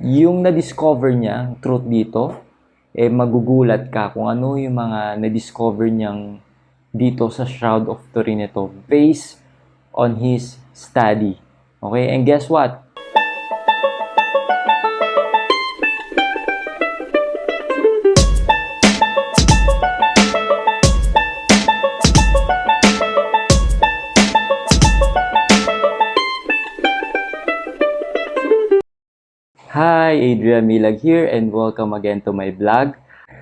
Yung na-discover niya, truth dito, magugulat ka kung ano yung mga na-discover niyang dito sa Shroud of Turin ito based on his study. Okay, and guess what? Hi, Adrian Milag here and welcome again to my vlog.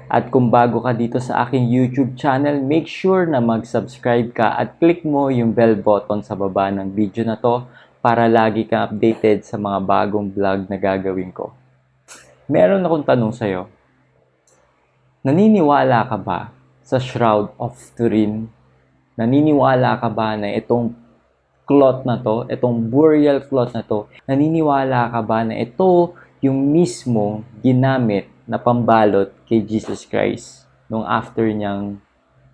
At kung bago ka dito sa aking YouTube channel, make sure na mag-subscribe ka at click mo yung bell button sa baba ng video na to para lagi kang updated sa mga bagong vlog na gagawin ko. Meron akong tanong sa'yo. Naniniwala ka ba sa Shroud of Turin? Naniniwala ka ba na itong cloth na to, itong burial cloth na to, naniniwala ka ba na ito yung mismo ginamit na pambalot kay Jesus Christ nung after niyang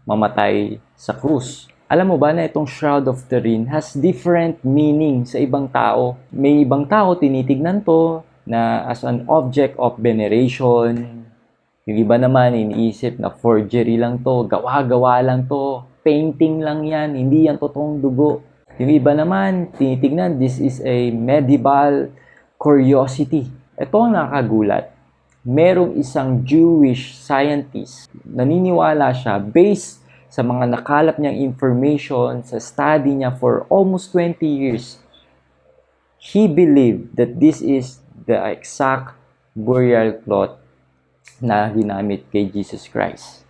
mamatay sa krus? Alam mo ba na itong Shroud of Turin has different meaning sa ibang tao? May ibang tao tinitignan to na as an object of veneration. Yung iba naman iniisip na forgery lang to, gawa-gawa lang to, painting lang yan, hindi yan totoong dugo. Yung iba naman, tinitignan, this is a medieval curiosity. Ito ang nakagulat. Merong isang Jewish scientist, naniniwala siya based sa mga nakalap niyang information, sa study niya for almost 20 years. He believed that this is the exact burial cloth na ginamit kay Jesus Christ.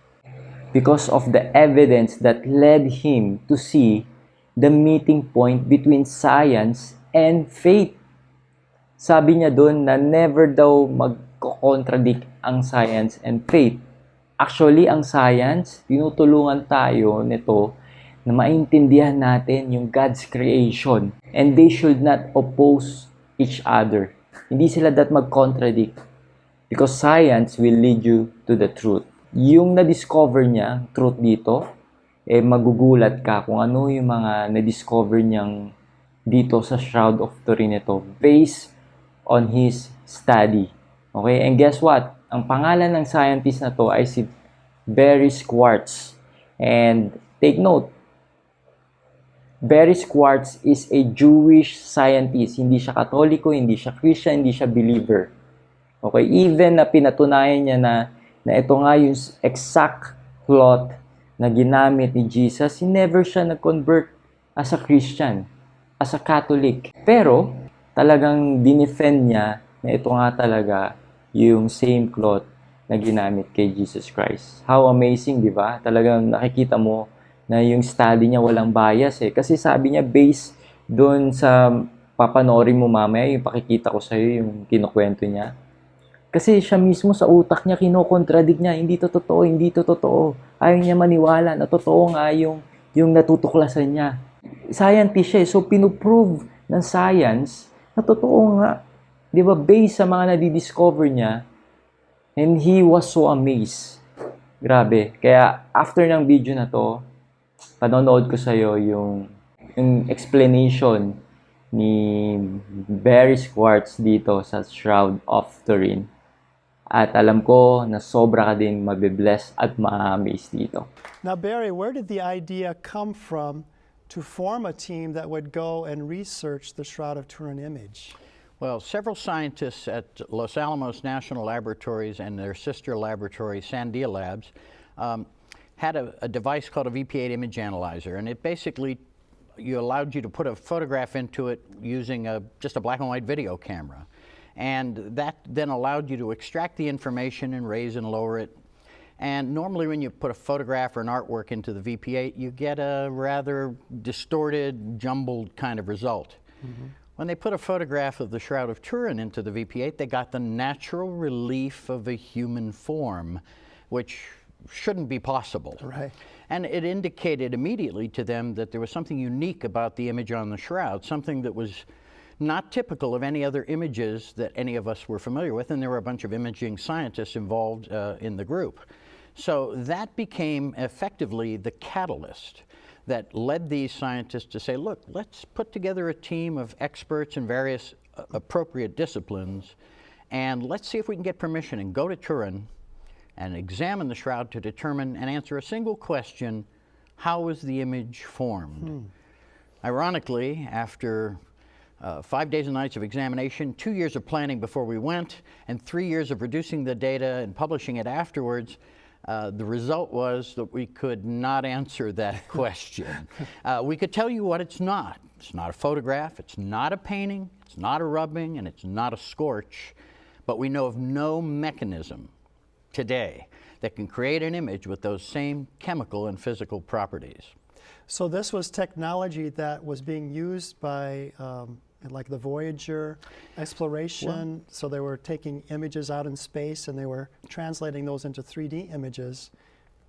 Because of the evidence that led him to see the meeting point between science and faith. Sabi niya doon na never daw magko-contradict ang science and faith. Actually, ang science, tinutulungan tayo nito na maintindihan natin yung God's creation. And they should not oppose each other. Hindi sila dapat mag-contradict. Because science will lead you to the truth. Yung na-discover niya, truth dito, magugulat ka kung ano yung mga na-discover niyang dito sa Shroud of Turin ito based on his study. Okay, and guess what? Ang pangalan ng scientist na to ay si Barry Schwartz. And take note, Barry Schwartz is a Jewish scientist. Hindi siya Katoliko, hindi siya Christian, hindi siya believer. Okay, even na pinatunayan niya na ito nga yung exact cloth na ginamit ni Jesus, never siya nag-convert as a Christian, as a Catholic. Pero, talagang dinefend niya na ito nga talaga yung same cloth na ginamit kay Jesus Christ. How amazing, di ba? Talagang nakikita mo na yung study niya walang bias eh. Kasi sabi niya, based doon sa papanoorin mo mamaya, yung pakikita ko sa'yo, yung kinukwento niya. Kasi siya mismo sa utak niya, kinokontradict niya, hindi to totoo, hindi to totoo. Ayaw niya maniwala na totoo nga yung natutuklasan niya. Scientist siya, so pinuprove ng science na totoo nga. Di ba, based sa mga nadidiscover niya, and he was so amazed. Grabe. Kaya after ng video na to, panonood ko sa'yo yung explanation ni Barry Schwartz dito sa Shroud of Turin. At alam ko na sobra ka din mabibless at ma-amaze dito. Now, Barry, where did the idea come from to form a team that would go and research the Shroud of Turin image? Well, several scientists at Los Alamos National Laboratories and their sister laboratory, Sandia Labs, had a device called a VP8 image analyzer, and it basically allowed you to put a photograph into it using just a black and white video camera. And that then allowed you to extract the information and raise and lower it. And normally when you put a photograph or an artwork into the VP8, you get a rather distorted, jumbled kind of result. Mm-hmm. When they put a photograph of the Shroud of Turin into the VP8, they got the natural relief of a human form, which shouldn't be possible. Right. And it indicated immediately to them that there was something unique about the image on the shroud, something that was not typical of any other images that any of us were familiar with, and there were a bunch of imaging scientists involved in the group. So that became effectively the catalyst that led these scientists to say, look, let's put together a team of experts in various appropriate disciplines and let's see if we can get permission and go to Turin and examine the shroud to determine and answer a single question: how was the image formed? Ironically, after 5 days and nights of examination, 2 years of planning before we went, and 3 years of reducing the data and publishing it afterwards, the result was that we could not answer that question. We could tell you what it's not. It's not a photograph, it's not a painting, it's not a rubbing, and it's not a scorch. But we know of no mechanism today that can create an image with those same chemical and physical properties. So this was technology that was being used by like the Voyager exploration. So they were taking images out in space and they were translating those into 3D images,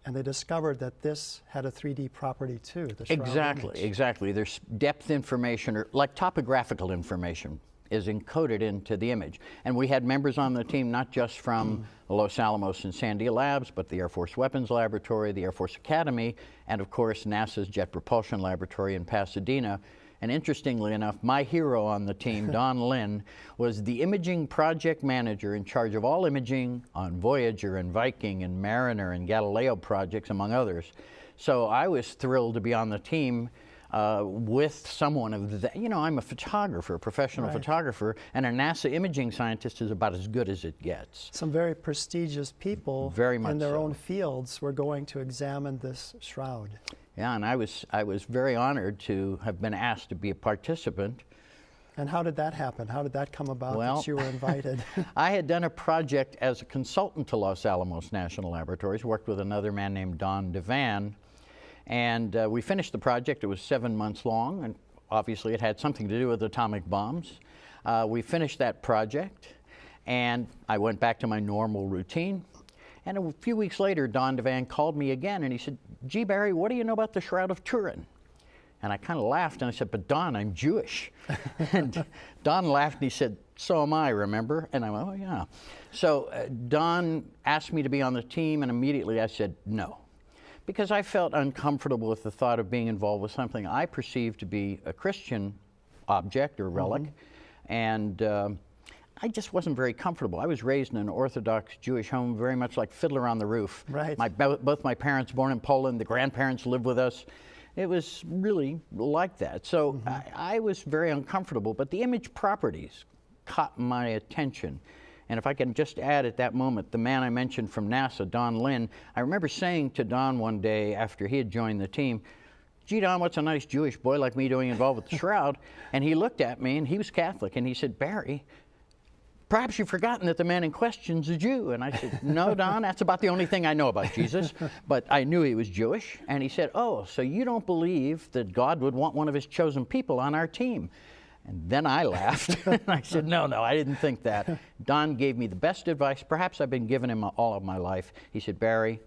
and they discovered that this had a 3D property too. The shroud Exactly, image. exactly. There's depth information, or like topographical information, is encoded into the image. And we had members on the team not just from Los Alamos and Sandia Labs, but the Air Force Weapons Laboratory, the Air Force Academy, and of course NASA's Jet Propulsion Laboratory in Pasadena. And interestingly enough, my hero on the team, Don Lynn, was the imaging project manager in charge of all imaging on Voyager and Viking and Mariner and Galileo projects, among others. So I was thrilled to be on the team with someone of that. You know, I'm a photographer, a professional photographer, and a NASA imaging scientist is about as good as it gets. Some very prestigious people in their own fields were going to examine this shroud. Yeah, and I was very honored to have been asked to be a participant. And how did that happen? How did that come about that you were invited? I had done a project as a consultant to Los Alamos National Laboratories, worked with another man named Don DeVan, and we finished the project. It was 7 months long, and obviously it had something to do with atomic bombs. We finished that project, and I went back to my normal routine. And a few weeks later, Don DeVan called me again, and he said, "Gee, Barry, what do you know about the Shroud of Turin?" And I kind of laughed, and I said, "But Don, I'm Jewish." And Don laughed, and he said, "So am I, remember?" And I went, "Oh, yeah." So Don asked me to be on the team, and immediately I said no, because I felt uncomfortable with the thought of being involved with something I perceived to be a Christian object or relic, and I just wasn't very comfortable. I was raised in an Orthodox Jewish home, very much like Fiddler on the Roof. Right. Both my parents born in Poland, the grandparents lived with us. It was really like that. So I was very uncomfortable, but the image properties caught my attention. And if I can just add at that moment, the man I mentioned from NASA, Don Lynn, I remember saying to Don one day after he had joined the team, "Gee, Don, what's a nice Jewish boy like me doing involved with the shroud?" And he looked at me, and he was Catholic, and he said, "Barry, perhaps you've forgotten that the man in question's a Jew." And I said, "No, Don, that's about the only thing I know about Jesus." But I knew he was Jewish. And he said, "Oh, so you don't believe that God would want one of his chosen people on our team?" And then I laughed. And I said, no, I didn't think that. Don gave me the best advice perhaps I've been giving him all of my life. He said, "Barry,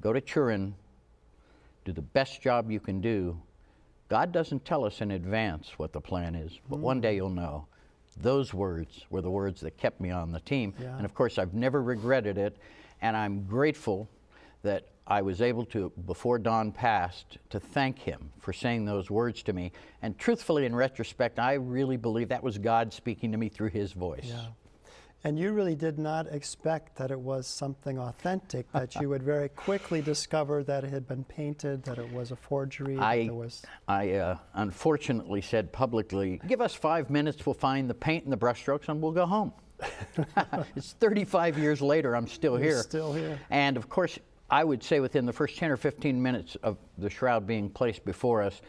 go to Turin, do the best job you can do. God doesn't tell us in advance what the plan is, but one day you'll know." Those words were the words that kept me on the team. Yeah. And of course, I've never regretted it. And I'm grateful that I was able to, before Don passed, to thank him for saying those words to me. And truthfully, in retrospect, I really believe that was God speaking to me through his voice. Yeah. And you really did not expect that it was something authentic, that you would very quickly discover that it had been painted, that it was a forgery. I unfortunately said publicly, "Give us 5 minutes, we'll find the paint and the brushstrokes, and we'll go home." It's 35 years later, I'm still here. You're still here. And of course, I would say within the first 10 or 15 minutes of the shroud being placed before us,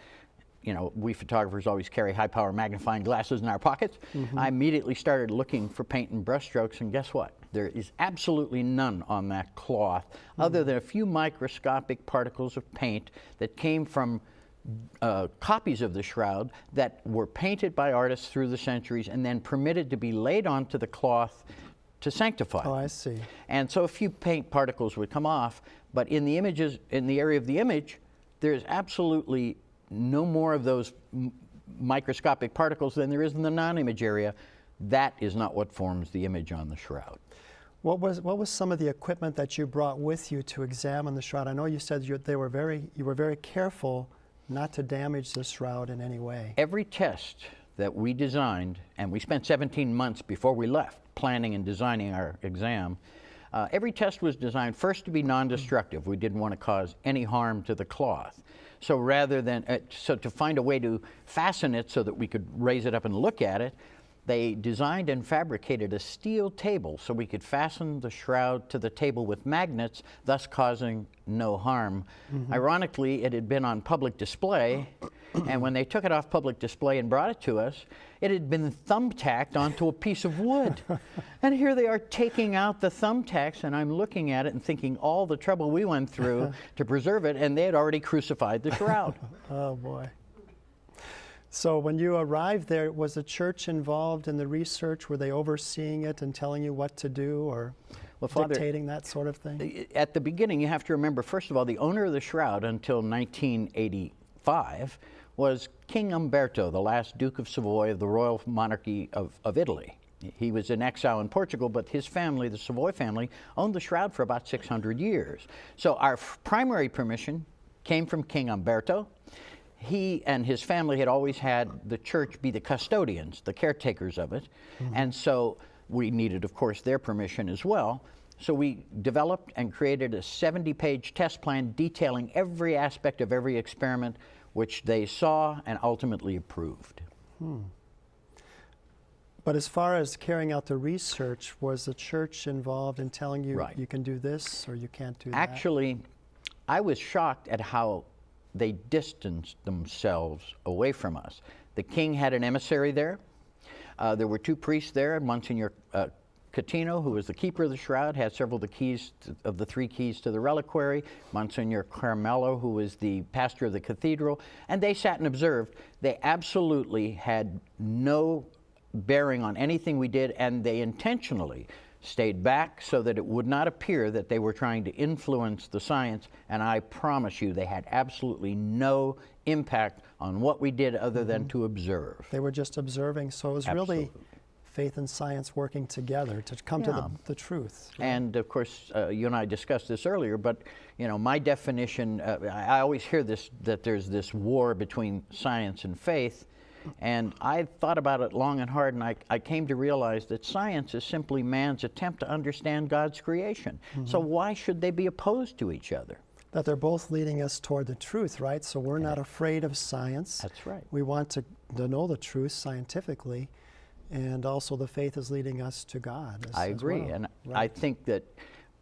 you know, we photographers always carry high-power magnifying glasses in our pockets. I immediately started looking for paint and brushstrokes, and guess what? There is absolutely none on that cloth, other than a few microscopic particles of paint that came from copies of the shroud that were painted by artists through the centuries and then permitted to be laid onto the cloth to sanctify. Oh, I see. And so a few paint particles would come off, but in the images, in the area of the image, there's absolutely no more of those microscopic particles than there is in the non-image area. That is not what forms the image on the shroud. What was some of the equipment that you brought with you to examine the shroud? I know you said you were very careful not to damage the shroud in any way. Every test that we designed, and we spent 17 months before we left planning and designing our exam, every test was designed first to be non-destructive. We didn't want to cause any harm to the cloth. So rather than, so to find a way to fasten it so that we could raise it up and look at it, they designed and fabricated a steel table so we could fasten the shroud to the table with magnets, thus causing no harm. Ironically, it had been on public display, and when they took it off public display and brought it to us, it had been thumbtacked onto a piece of wood. And here they are taking out the thumbtacks, and I'm looking at it and thinking all the trouble we went through to preserve it, and they had already crucified the shroud. Oh, boy. So when you arrived there, was the church involved in the research? Were they overseeing it and telling you what to do, or Father, dictating that sort of thing? At the beginning, you have to remember, first of all, the owner of the shroud until 1985 was King Umberto, the last Duke of Savoy of the royal monarchy of Italy. He was in exile in Portugal, but his family, the Savoy family, owned the shroud for about 600 years. So our primary permission came from King Umberto. He and his family had always had the church be the custodians, the caretakers of it, and so we needed, of course, their permission as well. So we developed and created a 70-page test plan detailing every aspect of every experiment, which they saw and ultimately approved. But as far as carrying out the research, was the church involved in telling you you can do this or you can't do that? Actually, I was shocked at how they distanced themselves away from us. The king had an emissary there. There were two priests there. Monsignor Catino, who was the keeper of the shroud, had several of the keys of the three keys to the reliquary. Monsignor Carmelo, who was the pastor of the cathedral, and they sat and observed. They absolutely had no bearing on anything we did, and they intentionally stayed back so that it would not appear that they were trying to influence the science, and I promise you they had absolutely no impact on what we did other than to observe. They were just observing, so it was really faith and science working together to come to the truth. Right? And of course, you and I discussed this earlier, but you know, my definition, I always hear this, that there's this war between science and faith. And I thought about it long and hard, and I came to realize that science is simply man's attempt to understand God's creation. So why should they be opposed to each other? That they're both leading us toward the truth, right? So we're not afraid of science. That's right. We want to know the truth scientifically, and also the faith is leading us to God. I agree, well. and I think that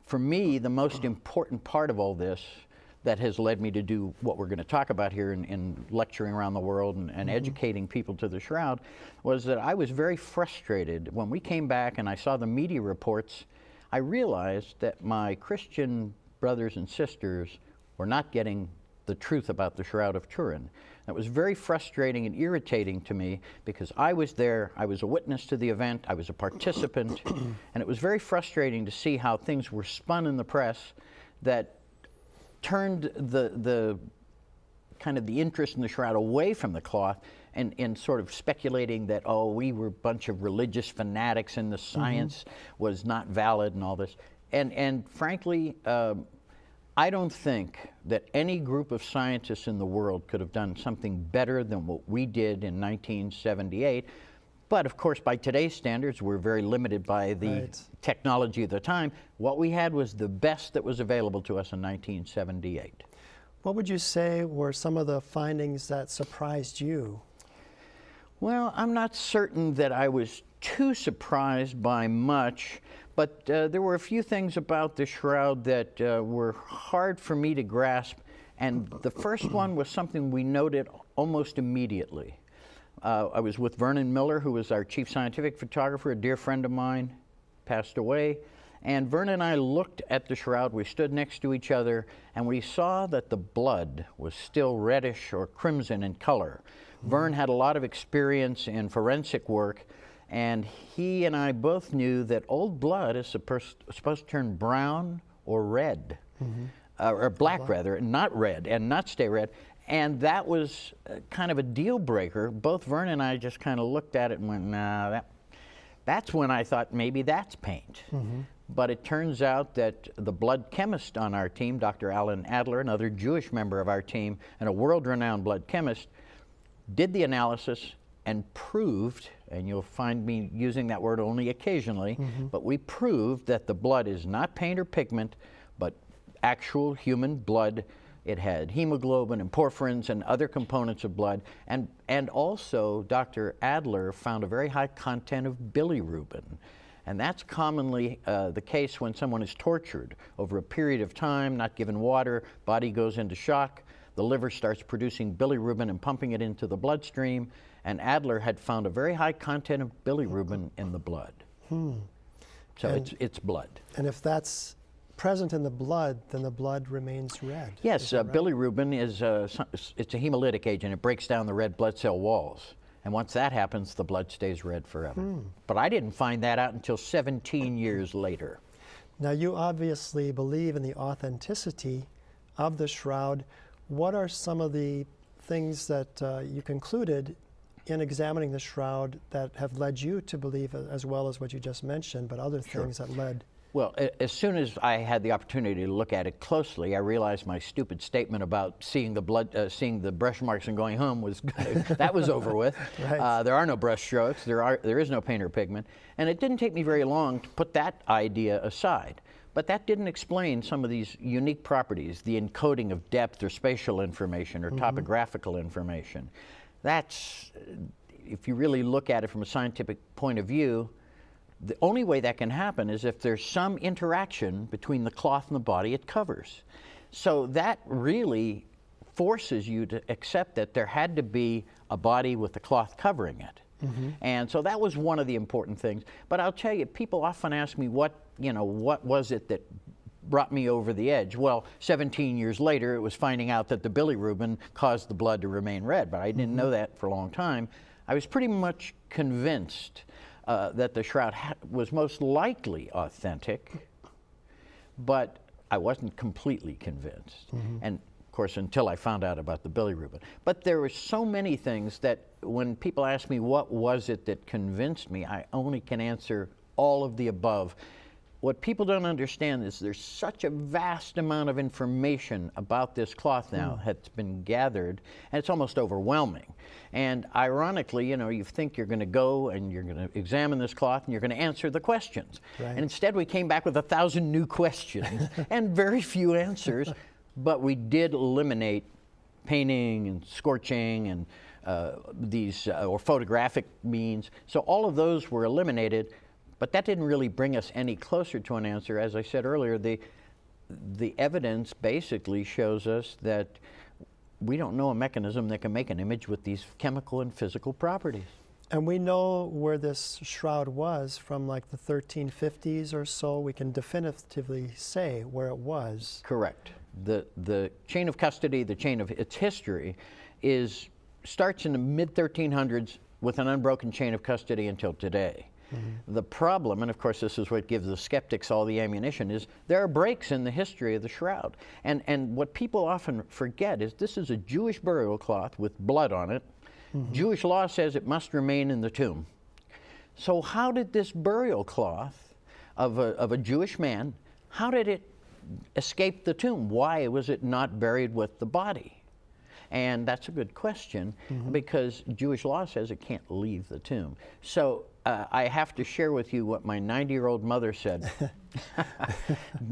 for me, the most important part of all this that has led me to do what we're going to talk about here in lecturing around the world and educating people to the shroud, was that I was very frustrated. When we came back and I saw the media reports, I realized that my Christian brothers and sisters were not getting the truth about the Shroud of Turin. That was very frustrating and irritating to me because I was there, I was a witness to the event, I was a participant, and it was very frustrating to see how things were spun in the press that turned the kind of the interest in the shroud away from the cloth and sort of speculating that, oh, we were a bunch of religious fanatics and the science was not valid and all this. And frankly, I don't think that any group of scientists in the world could have done something better than what we did in 1978. But of course, by today's standards, we're very limited by the technology of the time. What we had was the best that was available to us in 1978. What would you say were some of the findings that surprised you? Well, I'm not certain that I was too surprised by much, but there were a few things about the shroud that were hard for me to grasp. And the first one was something we noted almost immediately. I was with Vernon Miller, who was our chief scientific photographer, a dear friend of mine, passed away. And Vernon and I looked at the shroud. We stood next to each other, and we saw that the blood was still reddish or crimson in color. Vern had a lot of experience in forensic work, and he and I both knew that old blood is supposed to turn brown or red, or black rather, and not red, and not stay red. And that was kind of a deal breaker. Both Vern and I just kind of looked at it and went, nah, that's when I thought maybe that's paint. But it turns out that the blood chemist on our team, Dr. Alan Adler, another Jewish member of our team and a world-renowned blood chemist, did the analysis and proved, and you'll find me using that word only occasionally, but we proved that the blood is not paint or pigment, but actual human blood. It had hemoglobin and porphyrins and other components of blood. And also, Dr. Adler found a very high content of bilirubin. And that's commonly the case when someone is tortured over a period of time, not given water, body goes into shock, the liver starts producing bilirubin and pumping it into the bloodstream. And Adler had found a very high content of bilirubin in the blood. So it's blood. And if that's present in the blood, then the blood remains red. Yes, Is that right? bilirubin is it's a hemolytic agent. It breaks down the red blood cell walls. And once that happens, the blood stays red forever. But I didn't find that out until 17 years later. Now, you obviously believe in the authenticity of the shroud. What are some of the things that you concluded in examining the shroud that have led you to believe, as well as what you just mentioned, but other things that led? Well, as soon as I had the opportunity to look at it closely, I realized my stupid statement about seeing the blood, seeing the brush marks and going home was that was over with. Right. There are no brush strokes. There is no paint or pigment, and it didn't take me very long to put that idea aside. But that didn't explain some of these unique properties, the encoding of depth or spatial information or topographical information. That's, if you really look at it from a scientific point of view, the only way that can happen is if there's some interaction between the cloth and the body it covers. So that really forces you to accept that there had to be a body with the cloth covering it. And so that was one of the important things. But I'll tell you, people often ask me what was it that brought me over the edge? Well, 17 years later, it was finding out that the bilirubin caused the blood to remain red, but I didn't know that for a long time. I was pretty much convinced that the shroud was most likely authentic, but I wasn't completely convinced. And of course, until I found out about the bilirubin. But there were so many things that when people ask me what was it that convinced me, I only can answer all of the above. What people don't understand is there's such a vast amount of information about this cloth now that's been gathered, and it's almost overwhelming. And ironically, you think you're going to go and you're going to examine this cloth and you're going to answer the questions. Right. And instead we came back with 1,000 new questions and very few answers, but we did eliminate painting and scorching and or photographic means. So all of those were eliminated. But that didn't really bring us any closer to an answer. As I said earlier, the evidence basically shows us that we don't know a mechanism that can make an image with these chemical and physical properties. And we know where this shroud was from like the 1350s or so. We can definitively say where it was. Correct. The chain of custody, the chain of its history, starts in the mid-1300s with an unbroken chain of custody until today. The problem, and of course this is what gives the skeptics all the ammunition, is there are breaks in the history of the shroud. And what people often forget is this is a Jewish burial cloth with blood on it. Jewish law says it must remain in the tomb. So how did this burial cloth of a Jewish man, how did it escape the tomb? Why was it not buried with the body? And that's a good question, because Jewish law says it can't leave the tomb. So I have to share with you what my 90-year-old mother said.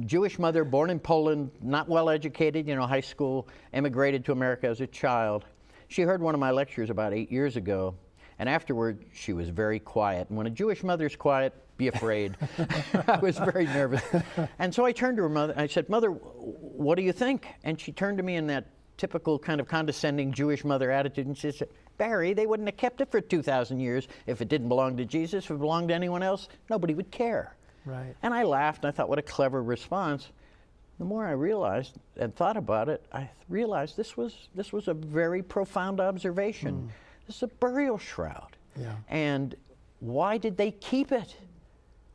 Jewish mother, born in Poland, not well educated, high school, immigrated to America as a child. She heard one of my lectures about 8 years ago, and afterward she was very quiet. And when a Jewish mother's quiet, be afraid. I was very nervous. And so I turned to her mother, and I said, "Mother, what do you think?" And she turned to me in that typical kind of condescending Jewish mother attitude, and she said, "Barry, they wouldn't have kept it for 2,000 years if it didn't belong to Jesus. If it belonged to anyone else, nobody would care." Right. And I laughed, and I thought, what a clever response. The more I realized and thought about it, I realized this was a very profound observation. This is a burial shroud. Yeah. And why did they keep it?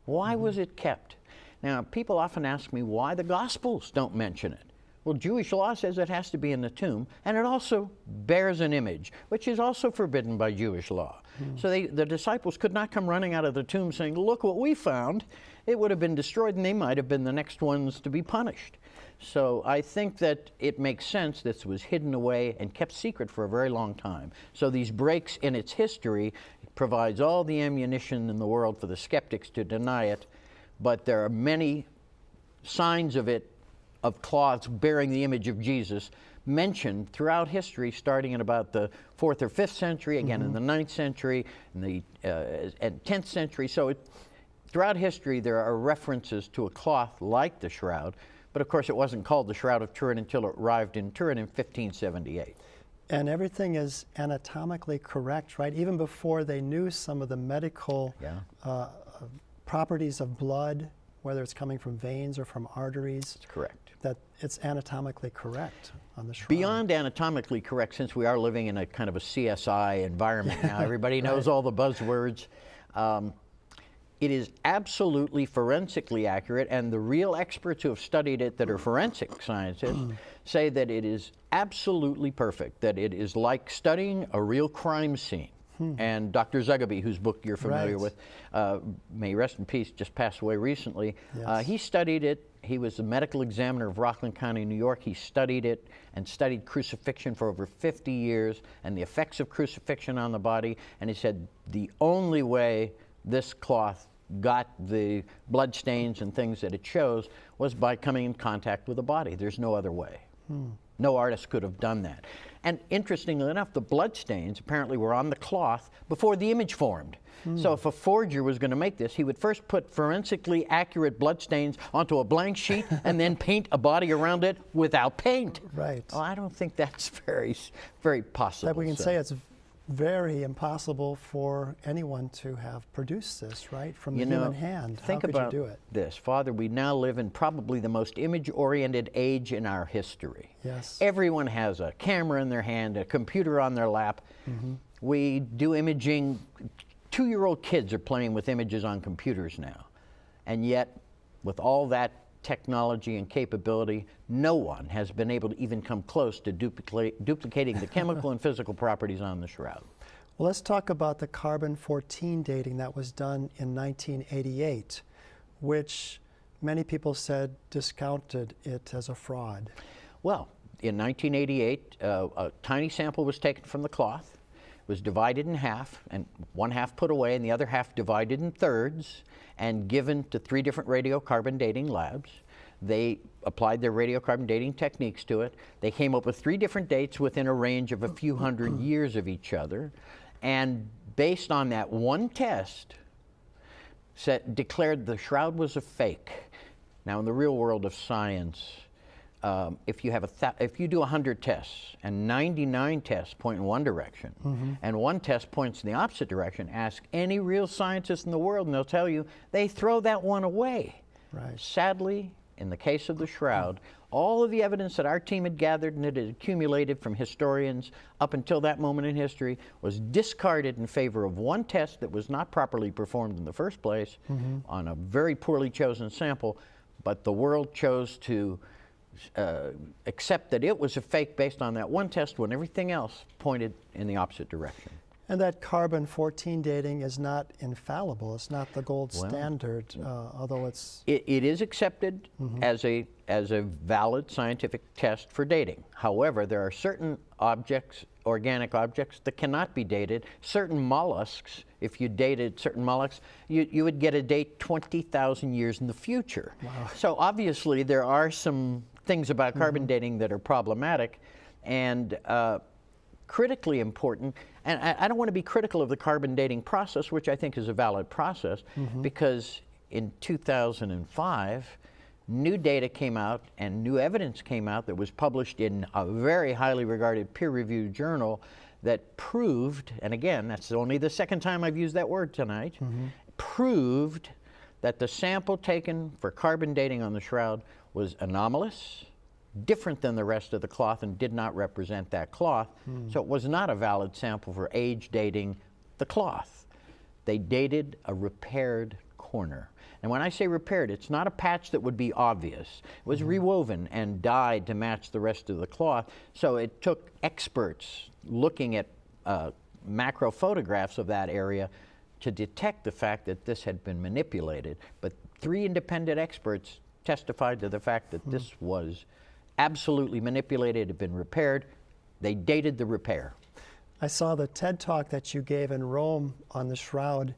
Why was it kept? Now, people often ask me why the Gospels don't mention it. Well, Jewish law says it has to be in the tomb, and it also bears an image, which is also forbidden by Jewish law. So the disciples could not come running out of the tomb saying, look what we found. It would have been destroyed, and they might have been the next ones to be punished. So I think that it makes sense this was hidden away and kept secret for a very long time. So these breaks in its history provides all the ammunition in the world for the skeptics to deny it, but there are many signs of it, of cloths bearing the image of Jesus, mentioned throughout history, starting in about the 4th or 5th century, again in the 9th century, in the and 10th century. So throughout history, there are references to a cloth like the shroud, but of course it wasn't called the Shroud of Turin until it arrived in Turin in 1578. And everything is anatomically correct, right? Even before they knew some of the medical properties of blood, whether it's coming from veins or from arteries. That's correct. That it's anatomically correct on the shroud. Beyond anatomically correct, since we are living in a kind of a CSI environment now, everybody knows all the buzzwords. It is absolutely forensically accurate, and the real experts who have studied it that are forensic scientists say that it is absolutely perfect, that it is like studying a real crime scene. And Dr. Zugaby, whose book you're familiar with, may he rest in peace, just passed away recently. Yes. He studied it. He was the medical examiner of Rockland County, New York. He studied it and studied crucifixion for over 50 years and the effects of crucifixion on the body. And he said the only way this cloth got the blood stains and things that it shows was by coming in contact with the body. There's no other way. No artist could have done that. And interestingly enough, the blood stains apparently were on the cloth before the image formed. So if a forger was going to make this, he would first put forensically accurate blood stains onto a blank sheet and then paint a body around it without paint. Right. Well, I don't think that's very possible. That we can say it's very impossible for anyone to have produced this, right, from the human hand. Think How could about you do it? this. Father, we now live in probably the most image-oriented age in our history. Yes. Everyone has a camera in their hand, a computer on their lap. We do imaging. 2-year-old kids are playing with images on computers now. And yet, with all that technology and capability, no one has been able to even come close to duplicating the chemical and physical properties on the shroud. Well, let's talk about the carbon-14 dating that was done in 1988, which many people said discounted it as a fraud. Well, in 1988, a tiny sample was taken from the cloth, was divided in half, and one half put away and the other half divided in thirds, and given to 3 different radiocarbon dating labs. They applied their radiocarbon dating techniques to it. They came up with 3 different dates within a range of a few hundred years of each other, and based on that one test, declared the shroud was a fake. Now, in the real world of science, if you do 100 tests and 99 tests point in one direction and one test points in the opposite direction, ask any real scientist in the world and they'll tell you they throw that one away. Right. Sadly, in the case of the shroud, all of the evidence that our team had gathered and it had accumulated from historians up until that moment in history was discarded in favor of one test that was not properly performed in the first place on a very poorly chosen sample, but the world chose to accept that it was a fake based on that one test when everything else pointed in the opposite direction. And that carbon-14 dating is not infallible. It's not the gold standard, although it's... It is accepted as a valid scientific test for dating. However, there are certain objects, organic objects, that cannot be dated. Certain mollusks, if you dated certain mollusks, you would get a date 20,000 years in the future. Wow. So obviously there are some things about carbon dating that are problematic and critically important. And I don't want to be critical of the carbon dating process, which I think is a valid process, because in 2005, new data came out and new evidence came out that was published in a very highly regarded peer-reviewed journal that proved, and again, that's only the second time I've used that word tonight, proved that the sample taken for carbon dating on the shroud was anomalous, different than the rest of the cloth, and did not represent that cloth. So it was not a valid sample for age dating the cloth. They dated a repaired corner. And when I say repaired, it's not a patch that would be obvious. It was rewoven and dyed to match the rest of the cloth. So it took experts looking at macro photographs of that area to detect the fact that this had been manipulated. But 3 independent experts testified to the fact that this was absolutely manipulated, had been repaired. They dated the repair. I saw the TED Talk that you gave in Rome on the shroud,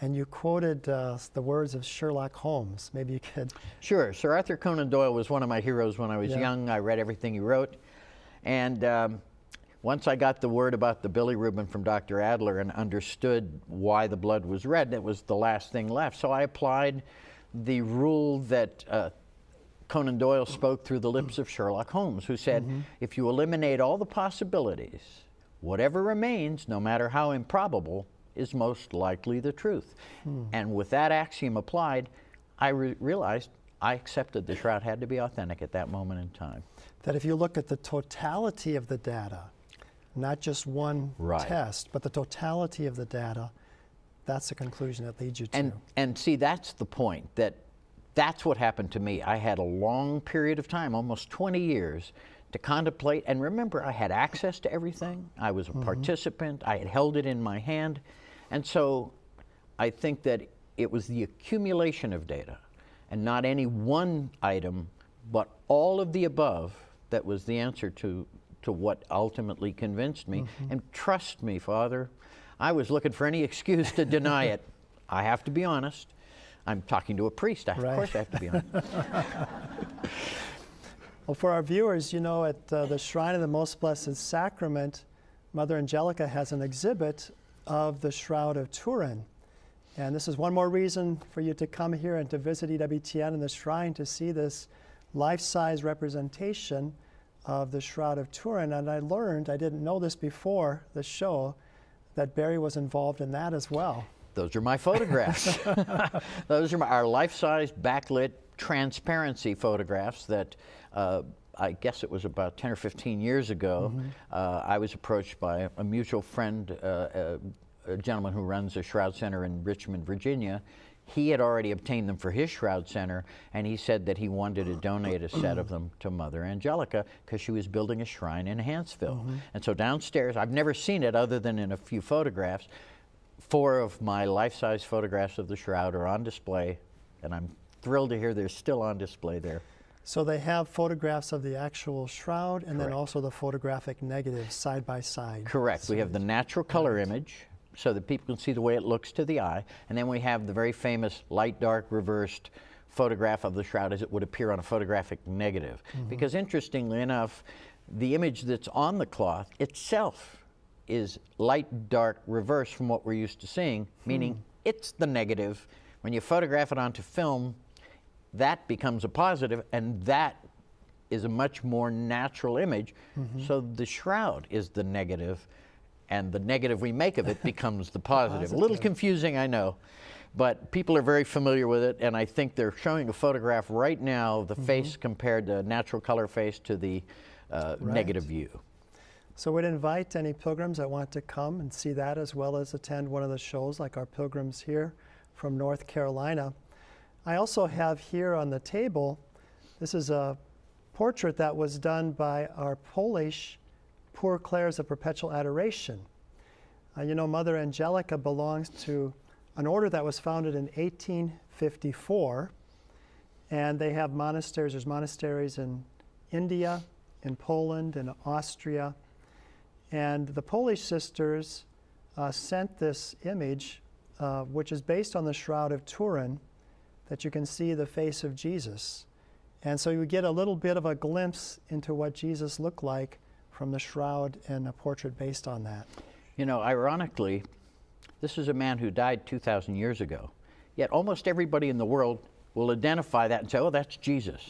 and you quoted the words of Sherlock Holmes. Maybe you could. Sure. Sir Arthur Conan Doyle was one of my heroes when I was young. I read everything he wrote. And once I got the word about the bilirubin from Dr. Adler and understood why the blood was red, that was the last thing left. So I applied the rule that Conan Doyle spoke through the lips of Sherlock Holmes, who said, if you eliminate all the possibilities, whatever remains, no matter how improbable, is most likely the truth. And with that axiom applied, I realized I accepted the shroud had to be authentic at that moment in time. That if you look at the totality of the data, not just one test, but the totality of the data, that's the conclusion that leads you to. And see, that's the point, that's what happened to me. I had a long period of time, almost 20 years, to contemplate. And remember, I had access to everything. I was a participant. I had held it in my hand. And so I think that it was the accumulation of data and not any one item, but all of the above that was the answer to what ultimately convinced me. And trust me, Father, I was looking for any excuse to deny it. I have to be honest. I'm talking to a priest. Of course I have to be honest. Well, for our viewers, you know, at the Shrine of the Most Blessed Sacrament, Mother Angelica has an exhibit of the Shroud of Turin. And this is one more reason for you to come here and to visit EWTN and the shrine to see this life-size representation of the Shroud of Turin. And I learned, I didn't know this before the show, that Barry was involved in that as well. Those are my photographs. Those are our life-size backlit transparency photographs that I guess it was about 10 or 15 years ago. I was approached by a mutual friend, a gentleman who runs a shroud center in Richmond, Virginia. He had already obtained them for his shroud center, and he said that he wanted to donate a set of them to Mother Angelica because she was building a shrine in Hanceville. And so downstairs, I've never seen it other than in a few photographs. 4 of my life-size photographs of the shroud are on display, and I'm thrilled to hear they're still on display there. So they have photographs of the actual shroud and then also the photographic negative side by side. Correct. We have the natural color image so that people can see the way it looks to the eye, and then we have the very famous light-dark reversed photograph of the shroud as it would appear on a photographic negative. Because interestingly enough, the image that's on the cloth itself is light-dark reverse from what we're used to seeing, meaning it's the negative. When you photograph it onto film, that becomes a positive, and that is a much more natural image. So the shroud is the negative, and the negative we make of it becomes the positive. A little confusing, I know, but people are very familiar with it, and I think they're showing a photograph right now, the face compared to natural color face to the negative view. So we'd invite any pilgrims that want to come and see that, as well as attend one of the shows like our pilgrims here from North Carolina. I also have here on the table, this is a portrait that was done by our Polish Poor Clares of Perpetual Adoration. You know, Mother Angelica belongs to an order that was founded in 1854, and they have monasteries. There's monasteries in India, in Poland, in Austria, and the Polish sisters sent this image, which is based on the Shroud of Turin, that you can see the face of Jesus. And so you get a little bit of a glimpse into what Jesus looked like from the shroud and a portrait based on that. You know, ironically, this is a man who died 2,000 years ago. Yet almost everybody in the world will identify that and say, oh, that's Jesus.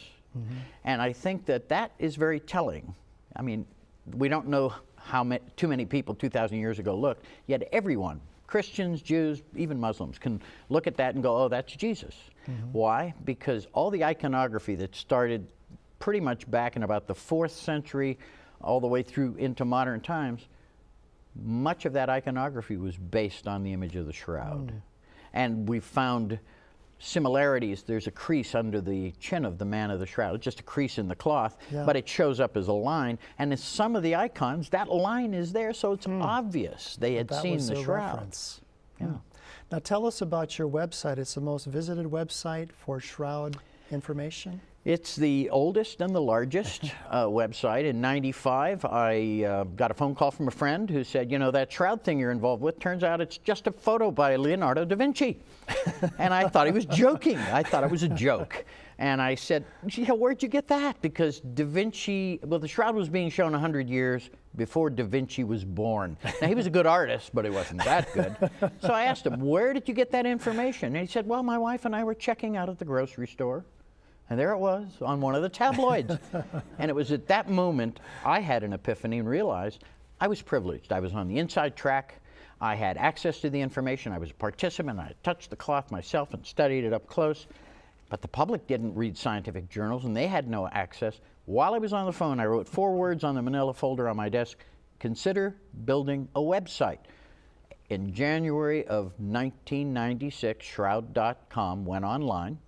And I think that that is very telling. I mean, we don't know how too many people 2,000 years ago looked, yet everyone, Christians, Jews, even Muslims, can look at that and go, oh, that's Jesus. Why? Because all the iconography that started pretty much back in about the 4th century all the way through into modern times, much of that iconography was based on the image of the shroud. And we found similarities. There's a crease under the chin of the man of the shroud. It's just a crease in the cloth, but it shows up as a line. And in some of the icons, that line is there, so it's obvious they had That seen was the a shroud. reference. Now tell us about your website. It's the most visited website for shroud information. It's the oldest and the largest website. In '95, I got a phone call from a friend who said, you know, that shroud thing you're involved with, turns out it's just a photo by Leonardo da Vinci. And I thought he was joking. I thought it was a joke. And I said, where'd you get that? Because Da Vinci, well, the shroud was being shown 100 years before Da Vinci was born. Now, he was a good artist, but he wasn't that good. So I asked him, where did you get that information? And he said, well, my wife and I were checking out at the grocery store. And there it was on one of the tabloids. And it was at that moment I had an epiphany and realized I was privileged. I was on the inside track. I had access to the information. I was a participant. I touched the cloth myself and studied it up close. But the public didn't read scientific journals, and they had no access. While I was on the phone, I wrote 4 words on the manila folder on my desk: consider building a website. In January of 1996, Shroud.com went online.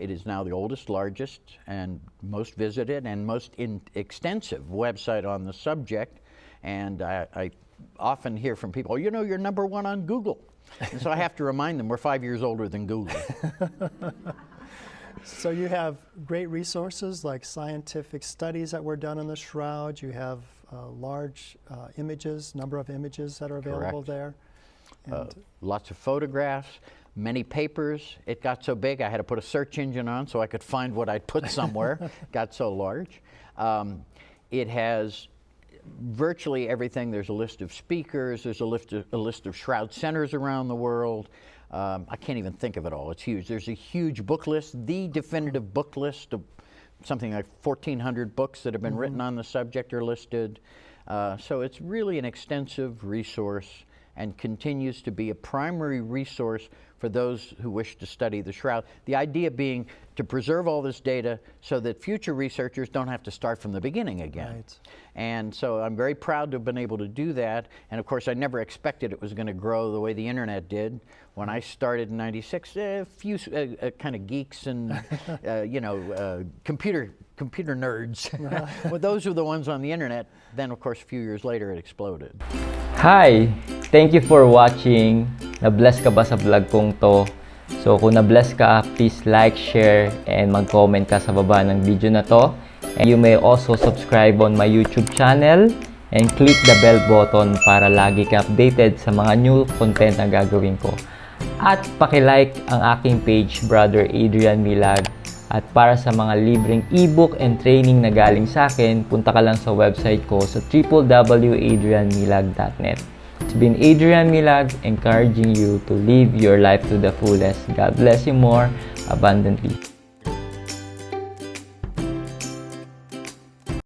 It is now the oldest, largest, and most visited and most extensive website on the subject. And I often hear from people, you know, you're #1 on Google. And so I have to remind them we're 5 years older than Google. So you have great resources like scientific studies that were done in the shroud. You have large images, number of images that are available there. And Lots of photographs, many papers. It got so big I had to put a search engine on so I could find what I'd put somewhere. It got so large. It has virtually everything. There's a list of speakers. There's a list of shroud centers around the world. I can't even think of it all. It's huge. There's a huge book list, the definitive book list of something like 1,400 books that have been written on the subject are listed. So it's really an extensive resource and continues to be a primary resource for those who wish to study the shroud. The idea being to preserve all this data so that future researchers don't have to start from the beginning again. Right. And so I'm very proud to have been able to do that. And of course, I never expected it was going to grow the way the internet did. When I started in '96, a few kind of geeks and computer nerds. Well, those were the ones on the internet. Then, of course, a few years later, it exploded. Hi! Thank you for watching. Na-bless ka ba sa vlog kong to? So kung na-bless ka, please like, share, and mag-comment ka sa baba ng video na to. And you may also subscribe on my YouTube channel and click the bell button para lagi ka updated sa mga new content na gagawin ko. At paki-like ang aking page, Brother Adrian Milag. At para sa mga libreng ebook and training na galing sa akin, punta ka lang sa website ko sa www.adrianmilag.net. It's been Adrian Milag, encouraging you to live your life to the fullest. God bless you more abundantly.